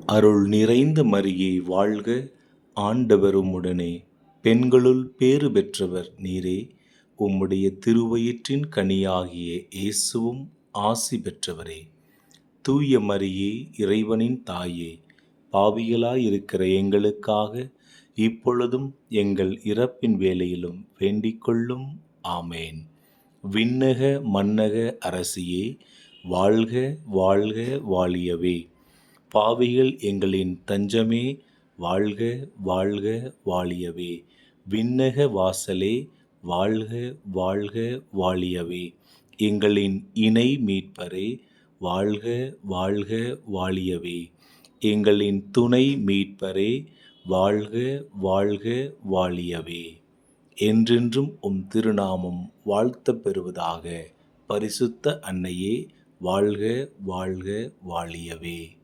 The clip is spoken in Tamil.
அருள் நிறைந்த மரியே வாழ்க, ஆண்டவர் உம்முடனே, பெண்களுள் பேறு பெற்றவர் நீரே. உம்முடைய திருவயிற்றின் கனியாகிய இயேசுவும் ஆசி பெற்றவரே. தூய மரியே, இறைவனின் தாயே, பாவிகளாயிருக்கிற எங்களுக்காக இப்பொழுதும் எங்கள் இறப்பின் வேளையிலும் வேண்டிக்கொள்ளும். ஆமேன். விண்ணக மன்னக அரசியே, வாழ்க வாழ்க வாழியவே. பாவிகள் எங்களின் தஞ்சமே, வாழ்க வாழ்க வாழியவே. விண்ணக வாசலே, வாழ்க வாழ்க வாழியவே. எங்களின் இணை மீட்பரே, வாழ்க வாழ்க வாழியவே. எங்களின் துணை மீட்பரே, வாழ்க வாழ்க வாழியவே. என்றென்றும் உம் திருநாமம் வாழ்த்தப் பெறுவதாக. பரிசுத்த அன்னையே, வாழ்க வாழ்க வாழியவே.